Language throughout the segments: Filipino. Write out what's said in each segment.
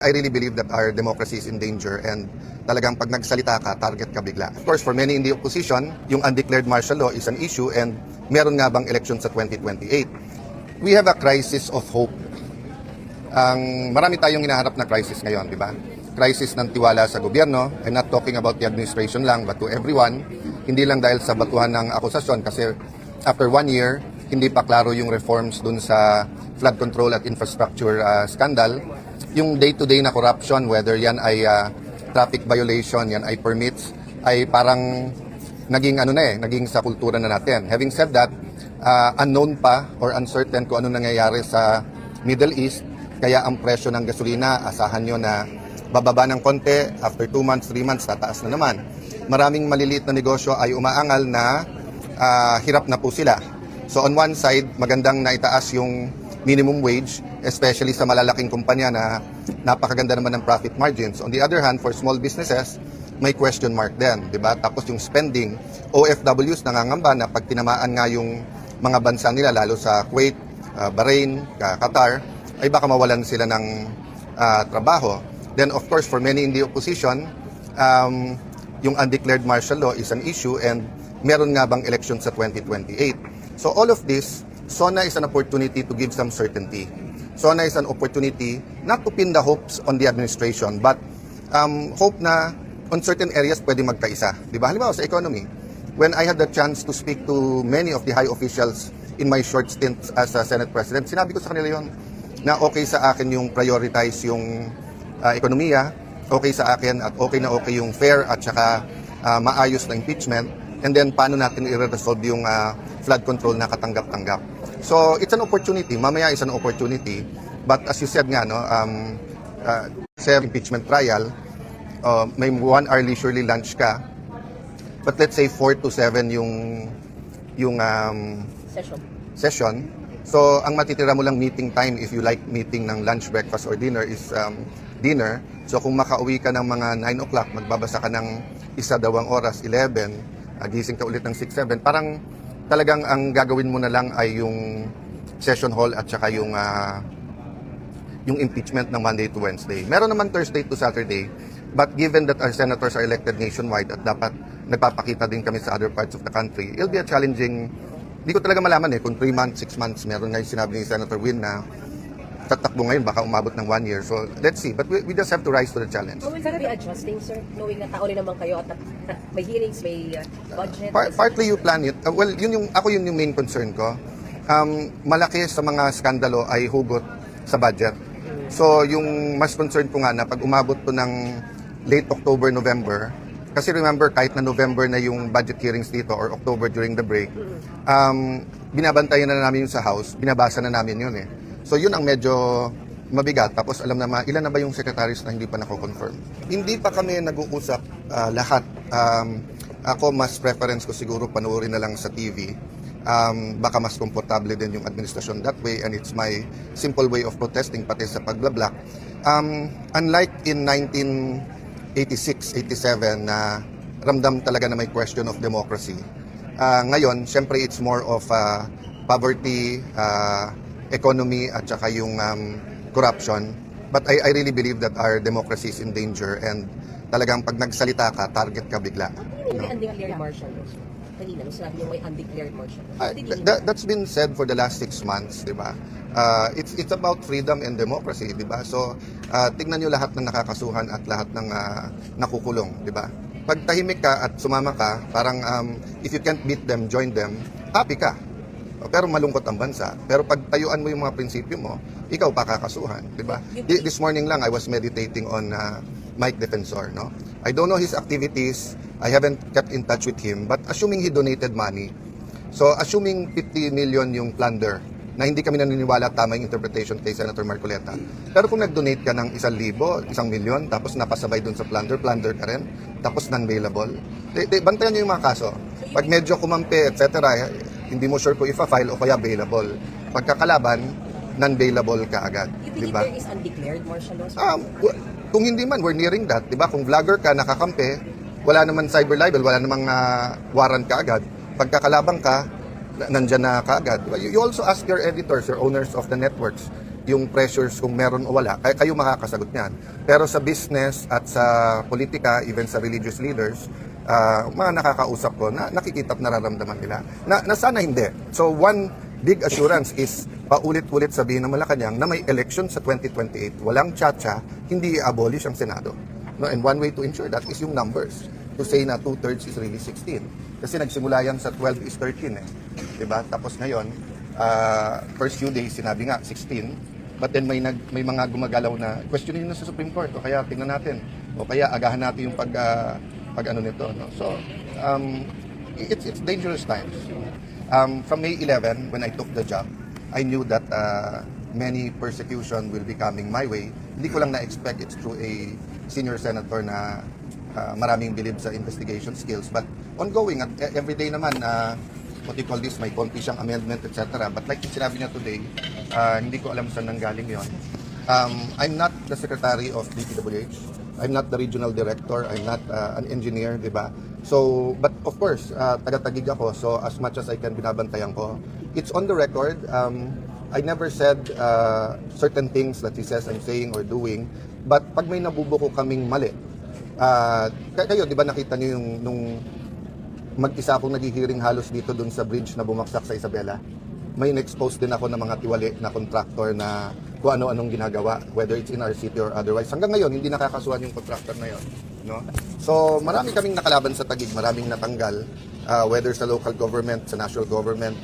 I really believe that our democracy is in danger and talagang pag nagsalita ka, target ka bigla. Of course, for many in the opposition, yung undeclared martial law is an issue and meron nga bang election sa 2028. We have a crisis of hope. Marami tayong hinaharap na crisis ngayon, di ba? Crisis ng tiwala sa gobyerno. I'm not talking about the administration lang, but to everyone. Hindi lang dahil sa batuhan ng akusasyon kasi after 1 year, hindi pa klaro yung reforms dun sa flood control at infrastructure scandal. Yung day-to-day na corruption, whether yan ay traffic violation, yan ay permits, ay parang naging sa kultura na natin. Having said that, unknown pa or uncertain kung ano nangyayari sa Middle East, kaya ang presyo ng gasolina, asahan nyo na bababa ng konti, after 2 months, 3 months, tataas na naman. Maraming maliliit na negosyo ay umaangal na hirap na po sila. So on one side, magandang naitaas yung minimum wage, especially sa malalaking kumpanya na napakaganda naman ng profit margins. On the other hand, for small businesses, may question mark din, di ba? Tapos yung spending, OFWs nangangamba na pag tinamaan nga yung mga bansa nila, lalo sa Kuwait, Bahrain, Qatar, ay baka mawalan sila ng trabaho. Then of course, for many in the opposition, yung undeclared martial law is an issue and meron nga bang election sa 2028. So all of this, SONA is an opportunity to give some certainty. SONA is an opportunity not to pin the hopes on the administration, but hope na on certain areas pwede magkaisa. Diba? Halimbawa sa economy, when I had the chance to speak to many of the high officials in my short stint as a Senate President, sinabi ko sa kanila yon na okay sa akin yung prioritize yung ekonomiya, okay sa akin at okay na okay yung fair at saka maayos na impeachment, and then paano natin i-resolve yung flood control na katanggap-tanggap. So it's an opportunity, mamaya is an opportunity, but as you said nga, no, sa impeachment trial, may 1 hour leisurely lunch ka, but let's say 4 to 7 yung session. So ang matitira mo lang meeting time if you like meeting ng lunch, breakfast, or dinner is dinner. So kung makauwi ka ng mga 9 o'clock, magbabasa ka ng 1-2 oras, 11, gising ka ulit ng 6-7, parang talagang ang gagawin mo na lang ay yung session hall at saka yung impeachment ng Monday to Wednesday. Meron naman Thursday to Saturday, but given that our senators are elected nationwide at dapat nagpapakita din kami sa other parts of the country, it'll be a challenging, hindi ko talaga malaman kung 3 months, 6 months, meron nga yung sinabi ni Senator Win na tatakbo ngayon, baka umabot ng 1 year. So, let's see. But we just have to rise to the challenge. Will you be adjusting, sir? Knowing na tao rin naman kayo at may hearings, may budget? Partly you plan it. Well, yun yung main concern ko. Malaki sa mga skandalo ay hugot sa budget. So, yung mas concern ko nga na pag umabot to ng late October, November, kasi remember, kahit na November na yung budget hearings dito or October during the break, binabantayan na namin yung sa House, binabasa na namin yun So yun ang medyo mabigat. Tapos alam na ilan na ba yung secretaries na hindi pa nako-confirm. Hindi pa kami nag-uusap lahat. Ako mas preference ko siguro panoorin na lang sa TV. Baka mas komportable din yung administrasyon that way, and it's my simple way of protesting pati sa pagblablock. Unlike in 1986-87 na ramdam talaga na may question of democracy. Ngayon, syempre it's more of poverty, economy at saka yung corruption. But I really believe that our democracy is in danger and talagang pag nagsalita ka, target ka bigla. May undeclared martial law. Kanina, sinabi niyo may undeclared martial law. That's been said for the last 6 months, di ba? It's about freedom and democracy, di ba? So, tingnan niyo lahat ng nakakasuhan at lahat ng nakukulong, di ba? Pag tahimik ka at sumama ka, parang if you can't beat them, join them, happy ka. Pero malungkot ang bansa. Pero pag tayuan mo yung mga prinsipyo mo, ikaw pa kakasuhan, di ba? This morning lang I was meditating on Mike Defensor, no? I don't know his activities. I haven't kept in touch with him, but assuming he donated money. So assuming 50 million yung plunder, na hindi kami naniniwala tama yung interpretation kay Senator Marcoleta. Pero kung nag-donate ka ng 1,000, 1 milyon, tapos napasabay dun sa plunder ka rin, tapos non-bailable, bantayan nyo yung mga kaso. Pag medyo kumampi, etc., hindi mo sure kung ifa-file o kaya bailable. Pagkakalaban, non-bailable ka agad. You believe there is undeclared martial law? Kung hindi man, we're nearing that. Diba? Kung vlogger ka, nakakampi, wala naman cyber libel, wala namang warrant ka agad. Pagkakalabang ka, nandyan na kaagad. You also ask your editors, your owners of the networks, yung pressures kung meron o wala, kayo makakasagot niyan. Pero sa business at sa politika, even sa religious leaders, mga nakakausap ko, nakikita at nararamdaman nila na sana hindi. So one big assurance is paulit-ulit sabihin ng Malacanang na may election sa 2028, walang tsa-tsa, hindi i-abolish ang Senado. No, and one way to ensure that is yung numbers. To say na 2/3 is really 16. Kasi nagsimula yan sa 12 is 13 eh. Diba? Tapos ngayon, first few days sinabi nga 16. But then may mga gumagalaw na questionin na sa Supreme Court o kaya tingnan natin o kaya agahan natin yung pag ano nito, no. So it's dangerous times. From May 11 when I took the job, I knew that many persecution will be coming my way. Hindi ko lang na-expect it's through a senior senator na maraming bilib sa investigation skills, but ongoing at every day naman what you call this, may konti siyang amendment, etc. But like yung sinabi niya today, hindi ko alam saan nanggaling yon. I'm not the secretary of DPWH. I'm not the regional director. I'm not an engineer, di ba? So, but of course, taga-tagig ako. So, as much as I can, binabantayan ko. It's on the record. I never said certain things that he says I'm saying or doing. But pag may nabubuko kaming mali, kayo, di ba nakita niyo yung nung mag-isa akong naghihiring halos dito dun sa bridge na bumagsak sa Isabela. May in-expose din ako ng mga tiwali na contractor na kung ano-anong ginagawa, whether it's in our city or otherwise. Hanggang ngayon, hindi nakakasuhan yung contractor na yon. No? So, marami kaming nakalaban sa Taguig, maraming natanggal, whether sa local government, sa national government,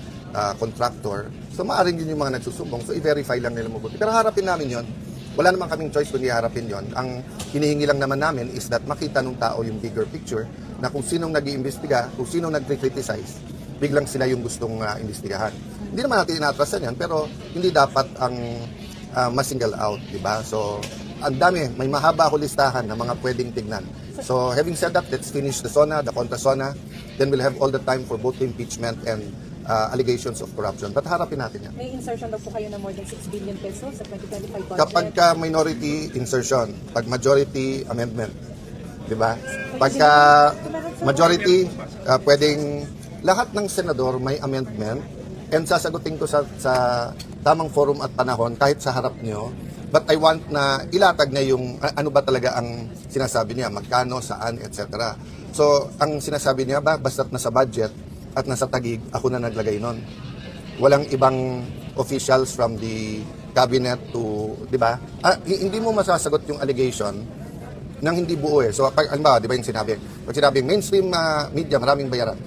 contractor. So, maaaring yun yung mga nagsusumbong. So, i-verify lang nila mabuti. Pero harapin namin yon. Wala namang kaming choice kundi harapin yon. Ang hinihingi lang naman namin is that makita ng tao yung bigger picture na kung sinong nag-iimbestiga, kung sinong nag-criticize, biglang sila yung gustong imbestigahan. Hindi naman natin inatrasan yan, pero hindi dapat ang ma-single out, di ba? So, ang dami, may mahaba ako listahan ng mga pwedeng tignan. So, having said that, let's finish the SONA, the contra-SONA, then we'll have all the time for both impeachment and allegations of corruption. But harapin natin yan. May insertion daw po kayo na more than 6 billion pesos sa 2025 budget. Kapag ka minority, insertion. Pag majority, amendment. Diba? Pagka majority, pwedeng lahat ng senador may amendment and sasagutin ko sa tamang forum at panahon kahit sa harap nyo. But I want na ilatag na yung ano ba talaga ang sinasabi niya, magkano, saan, etc. So, ang sinasabi niya ba, basta't nasa budget at nasa Taguig, ako na naglagay nun. Walang ibang officials from the cabinet to, di ba? Hindi mo masasagot yung allegation nang hindi buo eh. So, ano ba, di ba yung sinabi? Pag sinabi, mainstream media, maraming bayaran.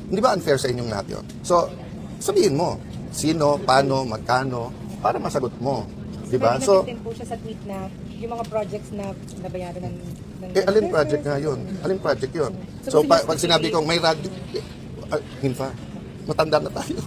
Hindi ba unfair sa inyong lahat yun? So, sabihin mo, sino, paano, magkano, para masagot mo. Di ba? So, din po siya sa tweet na yung mga projects na nabayaran ng alin project nga yun? Alin project yun? So, pag sinabi kong may radyo, Hinfa, matanda na tayo.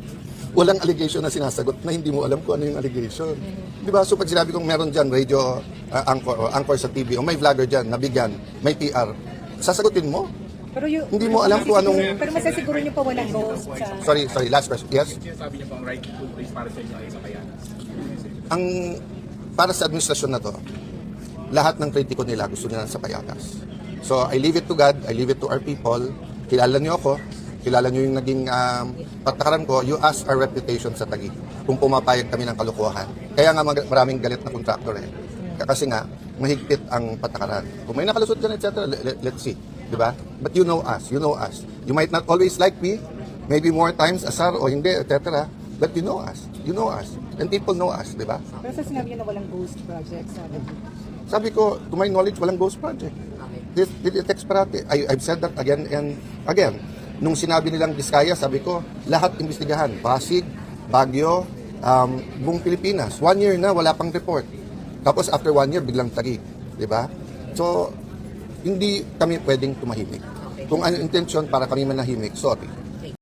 Walang allegation na sinasagot na hindi mo alam kung ano yung allegation. Di ba? So, pag sinabi kong meron dyan, radio anchor o anchor sa TV, o may vlogger dyan, nabigyan, may PR, sasagutin mo? Pero Hindi mo alam kung anong... Pero masasiguro niyo pa walang ghost sa... Sorry, last question. Yes? Sinasabi niya po ang right to place para sa inyo ay sa Bayanas. Ang para sa administrasyon na to, lahat ng kritiko nila gusto nila sa Payatas. So, I leave it to God, I leave it to our people. Kilala niyo ako, kilala niyo yung naging patakaran ko, you ask our reputation sa Taguig kung pumapayag kami ng kalokohan. Kaya nga maraming galit na contractor eh. Kasi nga, mahigpit ang patakaran. Kung may nakalusot dyan, etc., let's see. Diba? But you know us, you know us. You might not always like me, maybe more times, asar o hindi, etc. But you know us, you know us. And people know us, di ba? Pero sa sinabi niyo na walang ghost project, Sabi ko, to my knowledge, walang ghost project. It takes parati. I've said that again and again. Nung sinabi nilang Diskaya, sabi ko, lahat imbestigahan. Pasig, Baguio, buong Pilipinas. 1 year na, wala pang report. Tapos after 1 year, biglang Taguig. Di ba? So, hindi kami pwedeng tumahimik. Kung ano intensyon para kami manahimik, sorry.